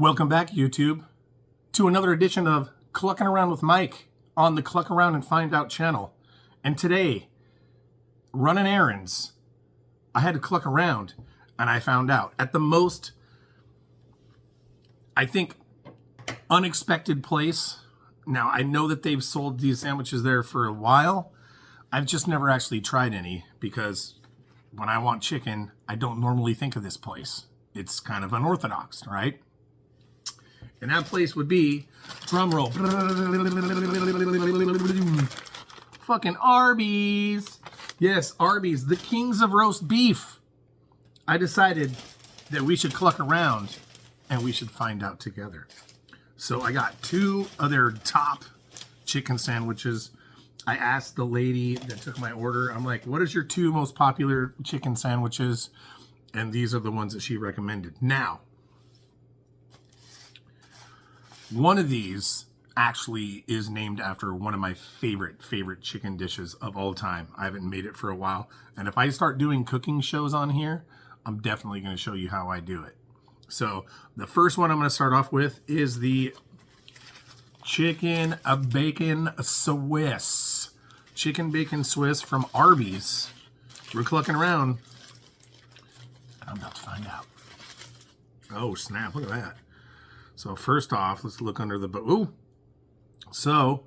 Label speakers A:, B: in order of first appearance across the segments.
A: Welcome back, YouTube, to another edition of Clucking Around with Mike on the Cluck Around and Find Out channel. And today, running errands, I had to cluck around and I found out at the most, I think, unexpected place. Now, I know that they've sold these sandwiches there for a while. I've just never actually tried any because when I want chicken, I don't normally think of this place. It's kind of unorthodox, right? And that place would be, drum roll, fucking Arby's. Yes, Arby's, the kings of roast beef. I decided that we should cluck around and we should find out together. So I got two of their top chicken sandwiches. I asked the lady that took my order, I'm like, what is your two most popular chicken sandwiches? And these are the ones that she recommended. Now, one of these actually is named after one of my favorite chicken dishes of all time. I haven't made it for a while. And if I start doing cooking shows on here, I'm definitely going to show you how I do it. So the first one I'm going to start off with is the chicken bacon Swiss. Chicken bacon Swiss from Arby's. We're clucking around. I'm about to find out. Oh, snap. Look at that. So first off, let's look under the ooh. So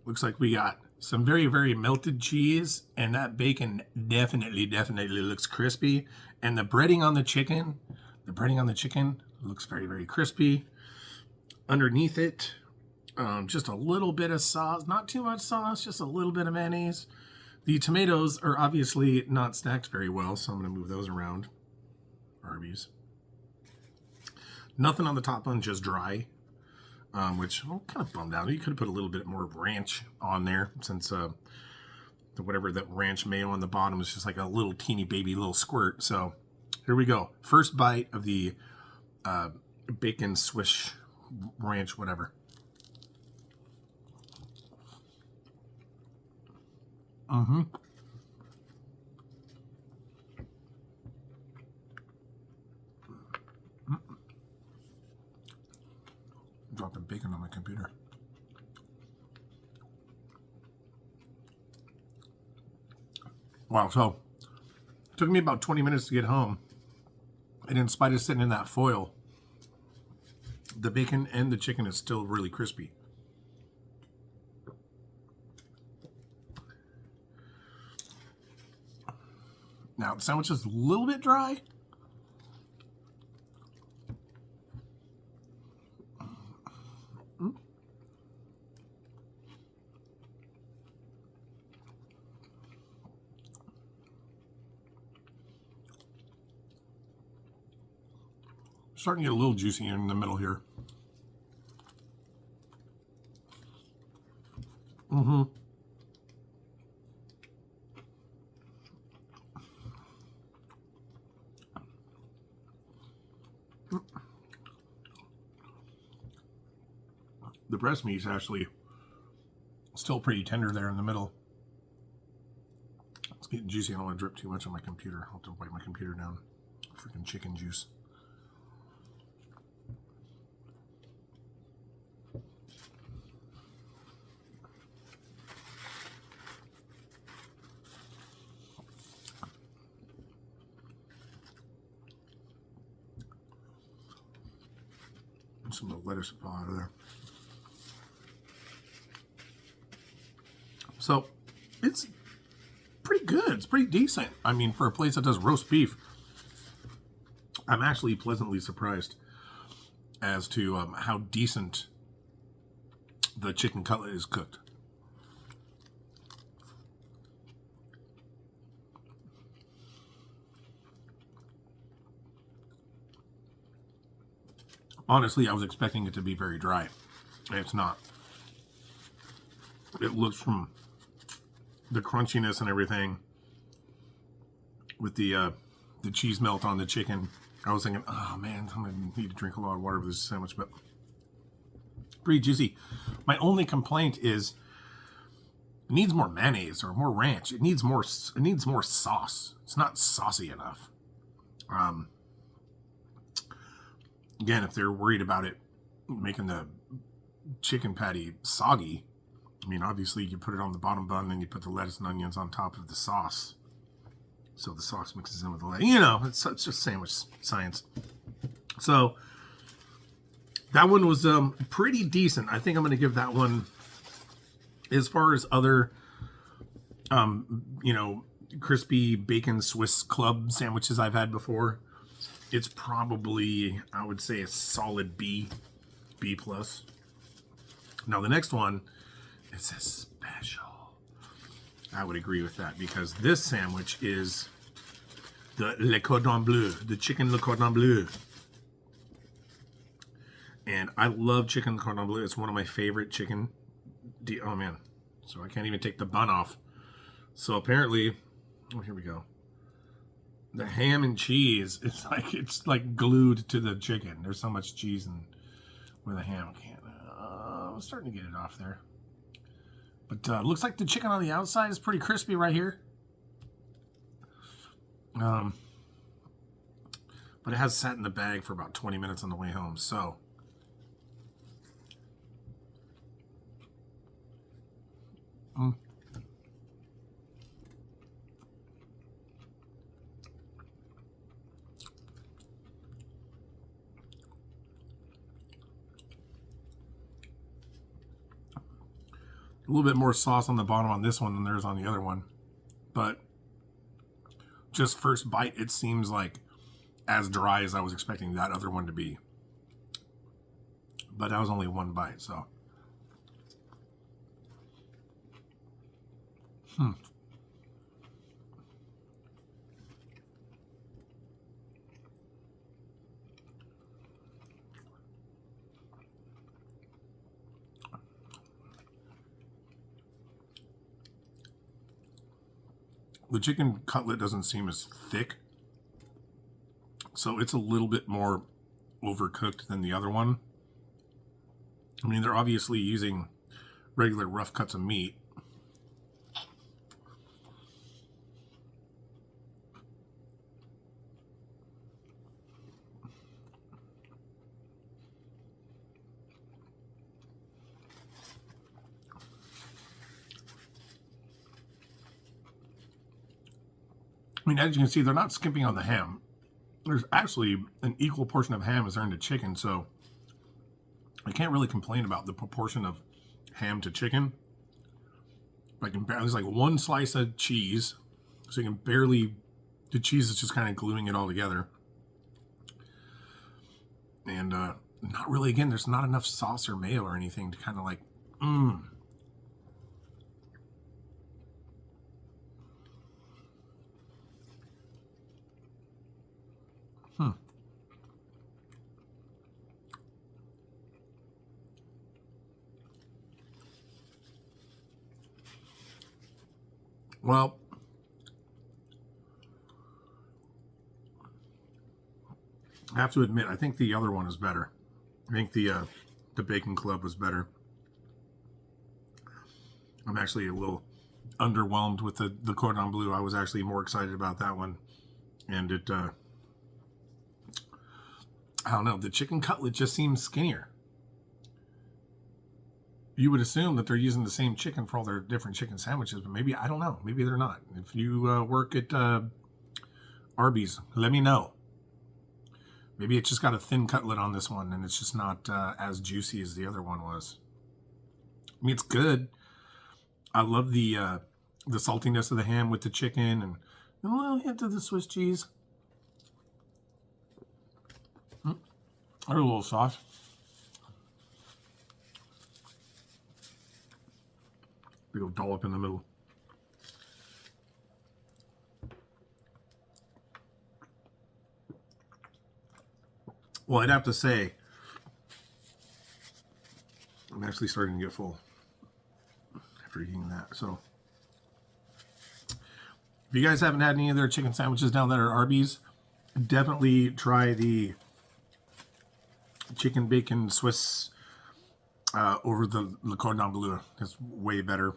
A: looks like we got some very melted cheese, and that bacon definitely looks crispy. And the breading on the chicken looks very crispy. Underneath it, just a little bit of sauce, not too much sauce, just a little bit of mayonnaise. The tomatoes are obviously not stacked very well, so I'm going to move those around. Arby's. Nothing on the top one, just dry, which I'm kind of bummed out. You could have put a little bit more ranch on there since whatever that ranch mayo on the bottom is just like a little teeny baby little squirt. So here we go. First bite of the bacon Swiss ranch, whatever. Dropping bacon on my computer. Wow, so it took me about 20 minutes to get home. And in spite of sitting in that foil, the bacon and the chicken is still really crispy. Now, the sandwich is a little bit dry. Starting to get a little juicy in the middle here. The breast meat is actually still pretty tender there in the middle. It's getting juicy. I don't want to drip too much on my computer. I'll have to wipe my computer down. Freaking chicken juice. Some of the lettuce fall out of there. So it's pretty good. It's pretty decent. I mean, for a place that does roast beef, I'm actually pleasantly surprised as to how decent the chicken cutlet is cooked. Honestly, I was expecting it to be very dry. It's not. It looks from the crunchiness and everything with the cheese melt on the chicken. I was thinking, oh man, I'm gonna need to drink a lot of water for this sandwich, but pretty juicy. My only complaint is it needs more mayonnaise or more ranch. It needs more sauce. It's not saucy enough. Again, if they're worried about it making the chicken patty soggy, I mean, obviously you put it on the bottom bun, then you put the lettuce and onions on top of the sauce. So the sauce mixes in with the lettuce. You know, it's just sandwich science. So that one was pretty decent. I think I'm going to give that one, as far as other, you know, crispy bacon Swiss club sandwiches I've had before, it's probably, I would say, a solid B plus. Now the next one, it's a special. I would agree with that, because this sandwich is the Le Cordon Bleu, the chicken Le Cordon Bleu. And I love chicken cordon bleu. It's one of my favorite chicken. Oh man, so I can't even take the bun off. So apparently, oh, here we go. The ham and cheese, it's like glued to the chicken. There's so much cheese and with the ham. I can't. I'm starting to get it off there. But looks like the chicken on the outside is pretty crispy right here. But it has sat in the bag for about 20 minutes on the way home. So. A little bit more sauce on the bottom on this one than there's on the other one. But just first bite, it seems like as dry as I was expecting that other one to be. But that was only one bite, so. The chicken cutlet doesn't seem as thick, so it's a little bit more overcooked than the other one. I mean, they're obviously using regular rough cuts of meat. I mean, as you can see, they're not skimping on the ham. There's actually an equal portion of ham as there in the chicken, so I can't really complain about the proportion of ham to chicken. But there's like one slice of cheese, so you can barely, the cheese is just kind of gluing it all together. And not really, again, there's not enough sauce or mayo or anything to kind of like, Well, I have to admit, I think the other one is better. I think the Bacon Club was better. I'm actually a little underwhelmed with the Cordon Bleu. I was actually more excited about that one. And it, I don't know, the chicken cutlet just seems skinnier. You would assume that they're using the same chicken for all their different chicken sandwiches, but maybe, I don't know, maybe they're not. If you work at Arby's, let me know. Maybe it just got a thin cutlet on this one and it's just not as juicy as the other one was. I mean, it's good. I love the saltiness of the ham with the chicken and a little hint of the Swiss cheese. There's a little sauce. Big old dollop in the middle. Well, I'd have to say, I'm actually starting to get full after eating that. So, if you guys haven't had any of their chicken sandwiches down there at Arby's, definitely try the chicken bacon Swiss over the Le Cordon Bleu. It's way better.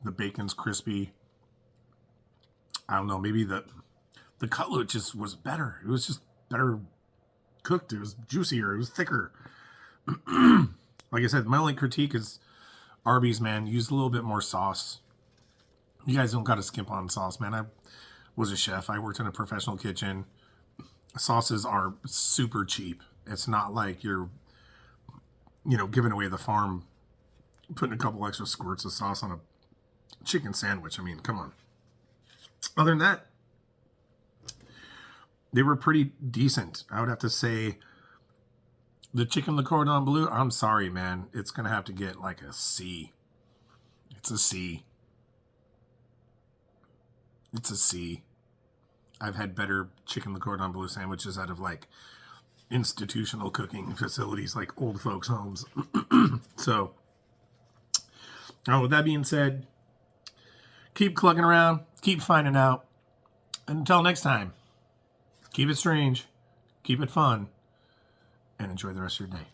A: The bacon's crispy. I don't know, maybe the cutlet just was better. It was just better cooked. It was juicier. It was thicker. Like I said, my only critique is Arby's, man. Use a little bit more sauce. You guys don't got to skimp on sauce, man. I was a chef. I worked in a professional kitchen. Sauces are super cheap. It's not like you're, giving away the farm, putting a couple extra squirts of sauce on a chicken sandwich. I mean, come on. Other than that, they were pretty decent. I would have to say the chicken le cordon bleu, I'm sorry, man. It's going to have to get like a C. It's a C. It's a C. I've had better chicken le cordon bleu sandwiches out of like institutional cooking facilities like old folks' homes. So, with that being said, keep clucking around, keep finding out. Until next time, keep it strange, keep it fun, and enjoy the rest of your day.